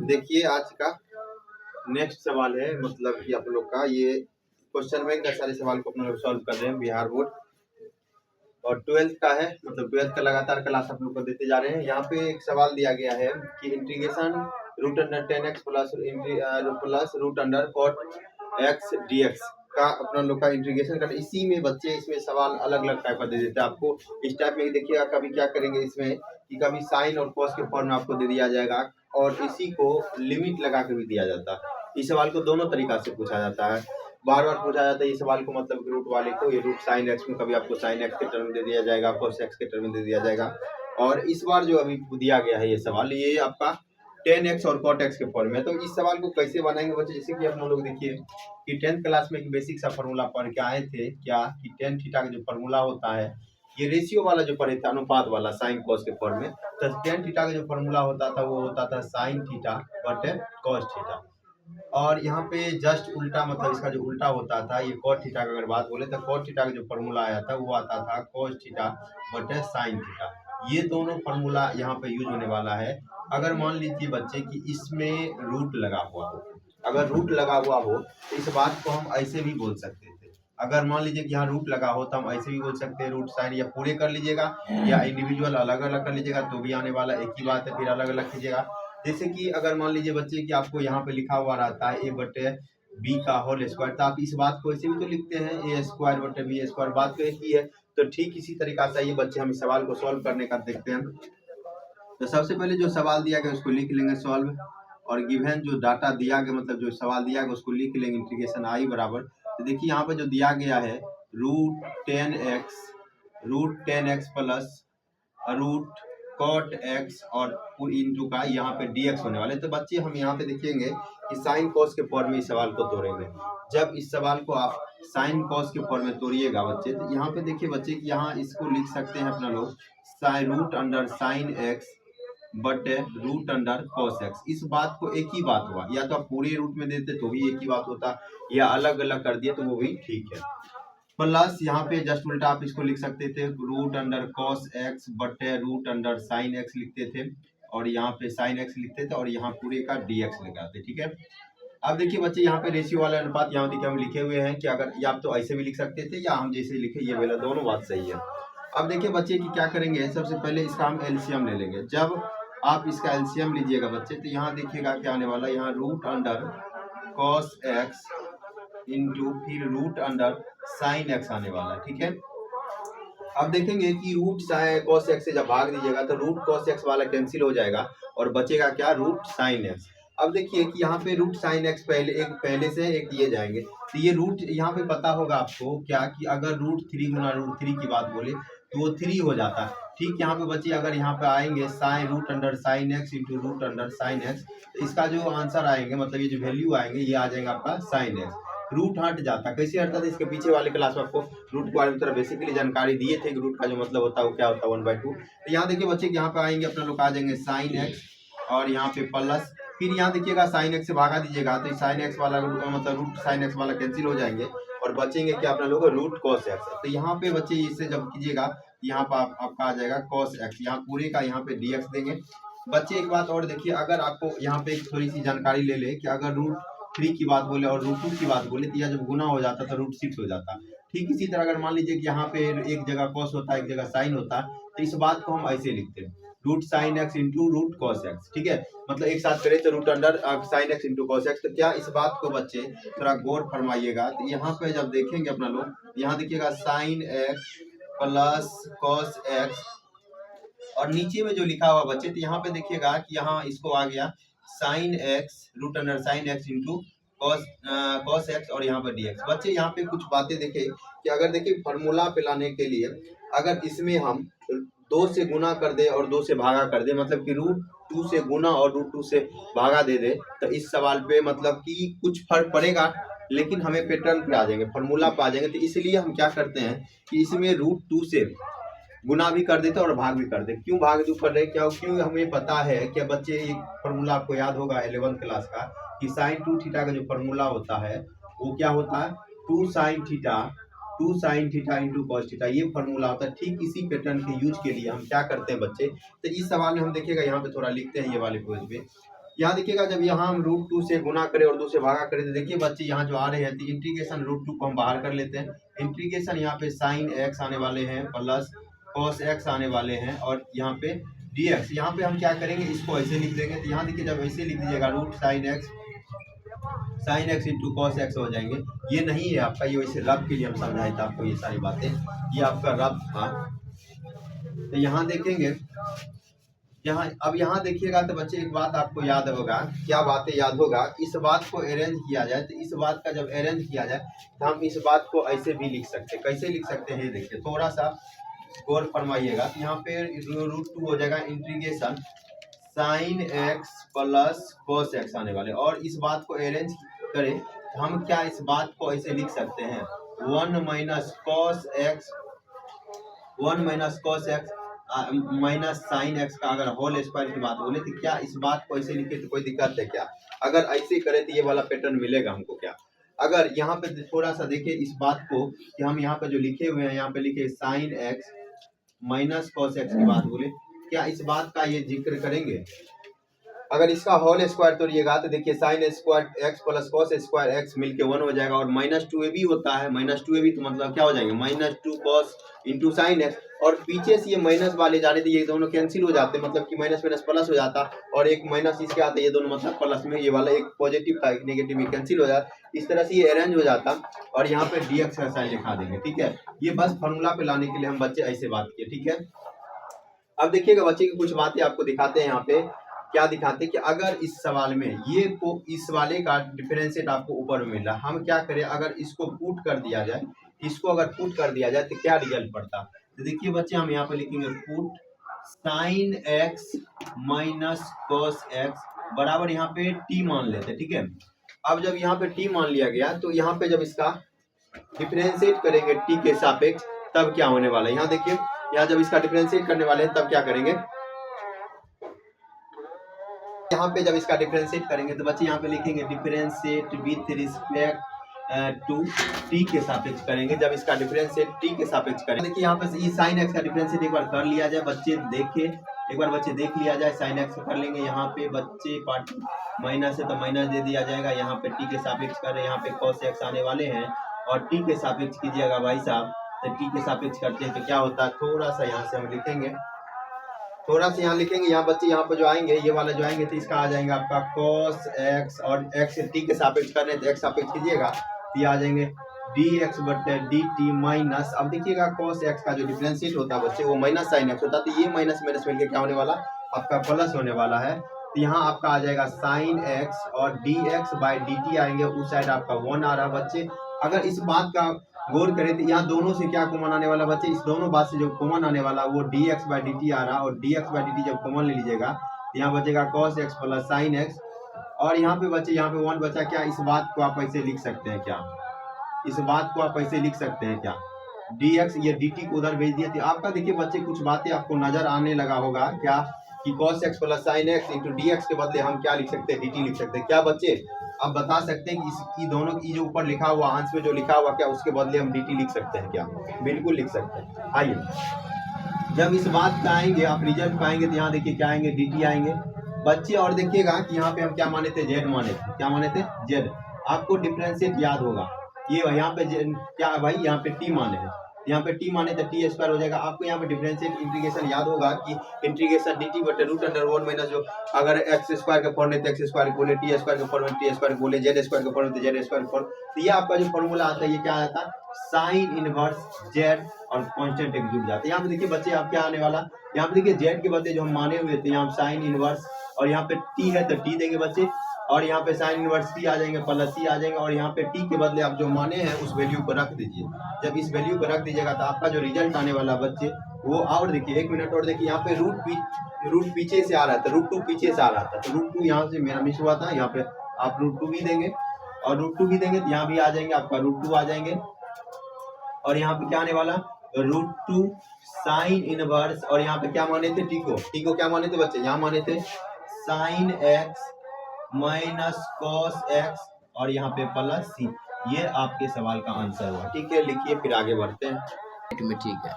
देखिए आज का नेक्स्ट सवाल है, मतलब कि आप लोग का ये क्वेश्चन बैंक का सारे सवाल को अपने लोग सॉल्व कर रहे हैं बिहार बोर्ड और 12th का है, मतलब 12th का लगातार क्लास आप लोग को देते जा रहे हैं। यहाँ पे एक सवाल दिया गया है कि integration root under 10x plus root under cot x dx का अपना लोग का इंटीग्रेशन करना। इसी में बच्चे इसमें सवाल अलग अलग टाइप का दे देते हैं आपको। इस टाइप में देखिएगा, कभी क्या करेंगे इसमें कि कभी साइन और कॉस के फॉर्म में आपको दे दिया जाएगा और इसी को लिमिट लगा के भी दिया जाता है। इस सवाल को दोनों तरीका से पूछा जाता है, बार बार पूछा जाता है ये सवाल को, मतलब रूट वाले को ये रूट साइन एक्स में कभी आपको साइन एक्स के टर्म में दे दिया जाएगा, कॉस एक्स के टर्म में दे दिया जाएगा। और इस बार जो अभी दिया गया है ये सवाल, ये आपका 10x और cot x के फॉर्म में। तो इस सवाल को कैसे बनाएंगे बच्चे, जैसे कि आप लोग देखिए कि 10th क्लास में एक बेसिक सा फॉर्मूला पढ़ के आए थे क्या कि टेन थीटा का जो फॉर्मूला होता है, ये रेशियो वाला जो पढ़े थे, अनुपात वाला साइन कॉस के फॉर्म में। तो टेन थीटा का जो फॉर्मूला होता था वो होता था साइन थीटा बटे कॉस थीटा। और यहाँ पे जस्ट उल्टा, मतलब इसका जो उल्टा होता था, ये कॉट थीटा का अगर बात बोले तो कॉट थीटा का जो फॉर्मूला आया था वो आता था कॉस थीटा बटे साइन थीटा। ये दोनों फॉर्मूला यहाँ पे यूज होने वाला है। अगर मान लीजिए बच्चे कि इसमें रूट लगा हुआ हो, अगर रूट लगा हुआ हो तो इस बात को हम ऐसे भी बोल सकते थे। अगर मान लीजिए कि यहाँ रूट लगा हो तो हम ऐसे भी बोल सकते हैं रूट साइन, या पूरे कर लीजिएगा या इंडिविजुअल अलग अलग कर लीजिएगा तो भी आने वाला एक ही बात है, फिर अलग अलग कीजिएगा। जैसे कि अगर मान लीजिए बच्चे कि आपको यहाँ पे लिखा हुआ रहता है a बटे बी का होल स्क्वायर, तो आप इस बात को ऐसे भी तो लिखते हैं ए स्क्वायर बटे बी स्क्वायर, बात तो एक ही है। तो ठीक इसी तरीका से ये बच्चे हम इस सवाल को सॉल्व करने का देखते हैं। तो सबसे पहले जो सवाल दिया गया उसको लिख लेंगे सॉल्व, और गिवन जो डाटा दिया गया, मतलब जो सवाल दिया गया उसको लिख लेंगे इंटीग्रेशन आई बराबर। तो देखिए यहाँ पे जो दिया गया है root ten x plus root cot x और इंटू का यहाँ पे dx होने वाले। तो बच्चे हम यहाँ पे देखेंगे कि साइन कॉस के फॉर्म में इस सवाल को तोड़ेंगे। जब इस सवाल को आप साइन कॉस के फॉर्म में तोड़िएगा बच्चे, तो यहाँ पे देखिए बच्चे कि यहाँ इसको लिख सकते हैं अपना लोग sine root under sine x बटे रूट अंडर कॉस एक्स। इस बात को एक ही बात हुआ, या तो आप पूरे रूट में देते तो भी एक ही बात होता, या अलग अलग कर दिए तो वो भी ठीक है। प्लस यहाँ पे जस्ट उल्टा आप इसको लिख सकते थे रूट अंडर कॉस एक्स बटे रूट अंडर साइन एक्स लिखते थे, और यहाँ पे साइन एक्स लिखते थे और यहाँ पूरे का dx लगाते, ठीक है। अब देखिए बच्चे यहाँ पे रेशियो वाला अनुपात यहाँ देखिए हम लिखे हुए हैं कि अगर या आप तो ऐसे भी लिख सकते थे या हम जैसे लिखे ये वाला, दोनों बात सही है। अब देखिए बच्चे कि क्या करेंगे, सबसे पहले इसका हम एलसीएम ले लेंगे। जब आप इसका एलसीएम लीजिएगा बच्चे तो यहाँ देखिएगा क्या आने वाला है, यहाँ root under cos x into फिर रूट अंडर साइन एक्स आने वाला है, ठीक है। अब देखेंगे कि रूट कॉस एक्स से जब भाग दीजिएगा तो रूट कॉस एक्स वाला कैंसिल हो जाएगा और बचेगा क्या, रूट साइन एक्स। अब देखिए कि यहाँ पे रूट साइन एक्स पहले से एक दिए जाएंगे, तो ये रूट यहाँ पे पता होगा आपको क्या कि अगर रूट थ्री गुना रूट थ्री की बात बोले तो वो थ्री हो जाता है। ठीक यहाँ पे बच्चे अगर यहाँ पे आएंगे sine root under sine x into root under sine x, तो इसका जो आंसर आएंगे, मतलब ये जो वैल्यू आएंगे ये आ जाएगा आपका साइन एक्स। रूट हट जाता, कैसे हटता था इसके पीछे वाले क्लास में आपको रूट के बारे में थोड़ा बेसिकली जानकारी दिए थे कि रूट का जो मतलब होता है वो क्या होता है 1/2। तो यहाँ देखिए बच्चे यहाँ पे आएंगे अपना लोग आ जाएंगे साइन एक्स और यहाँ पे प्लस, फिर यहाँ देखिएगा साइन एक्स से भागा दीजिएगा तो साइन एक्स वाला मतलब रूट साइन एक्स वाला कैंसिल हो जाएंगे और बचेंगे क्या अपना लोग रूट कॉस एक्स। तो यहाँ पे बच्चे इससे जब कीजिएगा यहाँ पर आपका आ जाएगा कॉस एक्स, यहाँ पूरे का यहाँ पे dx देंगे। बच्चे एक बात और देखिए, अगर आपको यहाँ पे थोड़ी सी जानकारी ले ले कि अगर रूट थ्री की बात बोले और रूट टू की बात बोले तो यह जब गुना हो जाता तो रूट सिक्स हो जाता। ठीक इसी तरह अगर मान लीजिए कि यहाँ पे एक जगह कॉस होता है एक जगह साइन होता, तो इस बात को हम ऐसे लिखते हैं root sine x into root cos x, ठीक है। मतलब एक साथ करें तो root under sine x into cos x. तो क्या इस बात को बच्चे थोड़ा गौर फरमाइएगा, तो यहाँ पे जब देखेंगे अपना लोग, यहाँ देखिएगा sine x plus cos x और नीचे में जो लिखा हुआ बच्चे, तो यहाँ पे देखिएगा कि यहाँ इसको आ गया sine x root under sine x into cos x और यहाँ पर dx। बच्चे यहाँ पे कुछ बातें देखे कि अगर देखिए फॉर्मूला पे लाने के लिए अगर इसमें हम 2 से गुना कर दे और 2 से भागा कर दे, मतलब कि रूट 2 से गुना और रूट 2 से भागा दे दे, तो इस सवाल पे मतलब कि कुछ फर्क पड़ेगा लेकिन हमें पैटर्न पे आ जाएंगे, फॉर्मूला पे आ जाएंगे। तो इसलिए हम क्या करते हैं कि इसमें रूट 2 से गुना भी कर देते और भाग भी कर दे। क्यों भाग दू कर रहे, क्यों हमें पता है कि बच्चे एक फॉर्मूला आपको याद होगा 11th क्लास का कि साइन 2 थीटा का जो फॉर्मूला होता है वो क्या होता है 2 sine theta into cos theta, ये फॉर्मूला होता है। ठीक इसी पैटर्न के यूज के लिए हम क्या करते हैं बच्चे, तो इस सवाल में हम देखिएगा यहाँ पे थोड़ा लिखते हैं ये वाले पेज पे। यहाँ देखिएगा जब यहाँ हम √2 से गुना करें और 2 से भागा करें तो देखिए बच्चे यहाँ जो आ रहे हैं तो इंटीग्रेशन √2 को हम बाहर कर लेते हैं। इंटीग्रेशन यहाँ पे साइन x आने वाले हैं प्लस cos x आने वाले हैं और यहाँ पे dx। यहाँ पे हम क्या करेंगे, इसको ऐसे लिख देंगे। तो यहाँ देखिए जब ऐसे लिख दीजिएगा sin x into cos x हो जाएंगे। ये नहीं है आपका, ये वैसे रब के लिए हम समझाए थे आपको ये सारी बातें, ये आपका रब था। तो यहाँ देखेंगे, अब यहाँ देखिएगा तो बच्चे एक बात आपको याद होगा, क्या बातें याद होगा, इस बात को अरेंज किया जाए तो इस बात का जब अरेंज किया जाए तो हम इस बात को ऐसे भी लिख सकते हैं। कैसे लिख सकते हैं देखिए, थोड़ा सा गौर फरमाइएगा। यहाँ पे √2 हो जाएगा integration sin x plus cos x आने वाले, और इस बात को अरेंज करें तो हम क्या इस बात को ऐसे लिख सकते हैं 1 minus cos x minus sine x का अगर होल स्क्वायर की बात बोले तो क्या इस बात को ऐसे लिखे तो कोई दिक्कत है क्या? अगर ऐसे करें तो ये वाला पैटर्न मिलेगा हमको क्या? अगर यहाँ पे थोड़ा सा देखिए इस बात को कि हम यहाँ पे जो लिखे हुए हैं, यहाँ पे लिखे sine x minus cos x की बात बोले, क्या इस बात का ये जिक्र करेंगे? अगर इसका होल स्क्वायर तोड़िएगा तो देखिए sine square x plus cos square x मिलके 1 हो जाएगा, और -2a भी होता है। -2a तो मतलब क्या हो जाएंगे -2 cos इंटू साइन x, और पीछे से ये माइनस वाले जा रहे थे, ये दोनों कैंसिल हो जाते, मतलब कि माइनस माइनस प्लस हो जाता, और एक माइनस इसके आते, ये दोनों मतलब प्लस में, ये वाला एक पॉजिटिव था एक नेगेटिव में कैंसिल हो जाता। इस तरह से ये अरेंज हो जाता, और यहाँ पे dx का साइन लिखा देंगे। ठीक है, ये बस फॉर्मूला पे लाने के लिए हम बच्चे ऐसे बात किए। ठीक है, अब देखिएगा बच्चे की कुछ बातें आपको दिखाते हैं। यहाँ पे क्या दिखाते हैं कि अगर इस सवाल में ये को इस वाले का डिफरेंशिएट आपको ऊपर में मिल रहा, हम क्या करें, अगर इसको पुट कर दिया जाए, इसको अगर पुट कर दिया जाए तो क्या रिजल्ट पड़ता? तो देखिए बच्चे हम यहाँ पे लिखेंगे put sine x minus cos x बराबर यहाँ पे t मान लेते हैं। ठीक है, अब जब यहाँ पे t मान लिया गया तो यहाँ पे जब इसका डिफरेंशिएट करेंगे t के सापेक्ष तब क्या होने वाला है, यहाँ देखिए, यहाँ जब इसका डिफरेंशिएट करने वाले हैं तब क्या करेंगे, यहाँ पे जब इसका डिफरेंशिएट करेंगे तो बच्चे यहाँ पे लिखेंगे differentiate with respect to t के सापेक्ष करेंगे। जब इसका डिफरेंशिएट टी के सापेक्ष करेंगे, देखिए यहाँ पे ये साइन एक्स का डिफरेंशिएट एक बार कर लिया जाए, बच्चे देखे एक बार बच्चे देख लिया जाए, साइन एक्स कर लेंगे। यहाँ पे बच्चे पार्ट माइनस है तो माइनस दे दिया जाएगा, यहाँ पे टी के सापेक्ष कर रहे हैं, यहाँ पे cos x आने वाले हैं, और टी के सापेक्ष कीजिएगा भाई साहब। तो टी के सापेक्ष करते हैं तो क्या होता है, थोड़ा सा यहाँ से हम लिखेंगे, थोड़ा सा यहाँ लिखेंगे, यहाँ बच्चे यहाँ पे जो आएंगे, ये वाला जो आएंगे तो इसका आ जाएगा आपका cos x, और x टी के सापेक्ष कर रहे हैं तो x सापेक्ष कीजिएगा, ये आ जाएंगे dx बटे dt माइनस, अब देखिएगा cos x का जो डिफरेंशिएट होता है बच्चे वो माइनस साइन x होता है, तो ये माइनस माइनस मिलकर क्या होने वाला, आपका प्लस होने वाला है। तो यहाँ आपका आ जाएगा साइन x और dx बाई dt आएंगे, उस साइड आपका 1 आ रहा बच्चे। अगर इस बात का गौर करें तो यहाँ दोनों से क्या कॉमन आने वाला बच्चे, इस दोनों बात से जो कॉमन आने वाला वो dx बाई dt आ रहा, और dx बाई dt जब कॉमन ले लीजिएगा तो यहाँ बचेगा cos x plus sign x, और यहाँ पे बच्चे यहाँ पे 1 बचा। क्या इस बात को आप ऐसे लिख सकते हैं क्या, इस बात को आप ऐसे लिख सकते हैं क्या, dx ये dt को उधर भेज दिए थे आपका। देखिए बच्चे कुछ बातें आपको नजर आने लगा होगा क्या, कि cos x plus sign x into dx के बदले हम क्या लिख सकते हैं, dt लिख सकते हैं क्या बच्चे? आप बता सकते हैं कि इसकी दोनों की जो ऊपर लिखा हुआ अंश में जो लिखा हुआ क्या उसके बदले हम dt लिख सकते हैं क्या? बिल्कुल लिख सकते हैं। आइए जब इस बात का आएंगे आप रिजल्ट पाएंगे तो यहाँ देखिए क्या आएंगे, dt आएंगे बच्चे। और देखिएगा कि यहाँ पे हम क्या माने थे, z माने थे, क्या माने थे, z। आपको डिफरेंशिएट याद होगा, ये यहाँ पे क्या भाई, यहाँ पे t माने हैं, यहाँ पे t माने तो t स्क्वायर हो जाएगा। आपको यहाँ पे डिफरेंशिएट इंटीग्रेशन याद होगा कि इंटीग्रेशन dt बटे √1 माइनस, जो अगर x स्क्वायर के फॉर्म में तो x स्क्वायर बोले, t स्क्वायर के फॉर्म में t स्क्वायर बोले, z स्क्वायर के फॉर्म में तो z स्क्वायर फॉर्म। तो ये आपका जो फॉर्मूला आता है ये क्या आता है, साइन इनवर्स z और कांस्टेंट एक जुड़ जाता है। यहाँ पे देखिए बच्चे आप क्या आने वाला, यहाँ पे देखिए z के बदले जो हम माने हुए थे यहाँ साइन इनवर्स, और यहाँ पे t है तो t देंगे बच्चे, और यहाँ पे साइन इनवर्स t आ जाएंगे प्लस c आ जाएंगे, और यहाँ पे t के बदले आप जो माने हैं उस वैल्यू को रख दीजिए। जब इस वैल्यू को रख दीजिएगा तो आपका जो रिजल्ट आने वाला बच्चे वो, और देखिए 1 मिनट और देखिए, यहाँ पे रूट पीछे से आ रहा था, √2 पीछे से आ रहा था, तो √2 यहाँ से मेरा मिस हुआ था, यहाँ पे आप √2 भी देंगे, और √2 भी देंगे तो यहाँ भी आ जाएंगे आपका √2 आ जाएंगे, और यहाँ पे क्या आने वाला √2 साइन इनवर्स, और यहाँ पे क्या माने थे, टी को क्या माने थे बच्चे, यहाँ माने थे sine x minus cos x, और यहाँ पे प्लस c। ये आपके सवाल का आंसर हुआ। ठीक है, लिखिए फिर आगे बढ़ते हैं। ठीक है।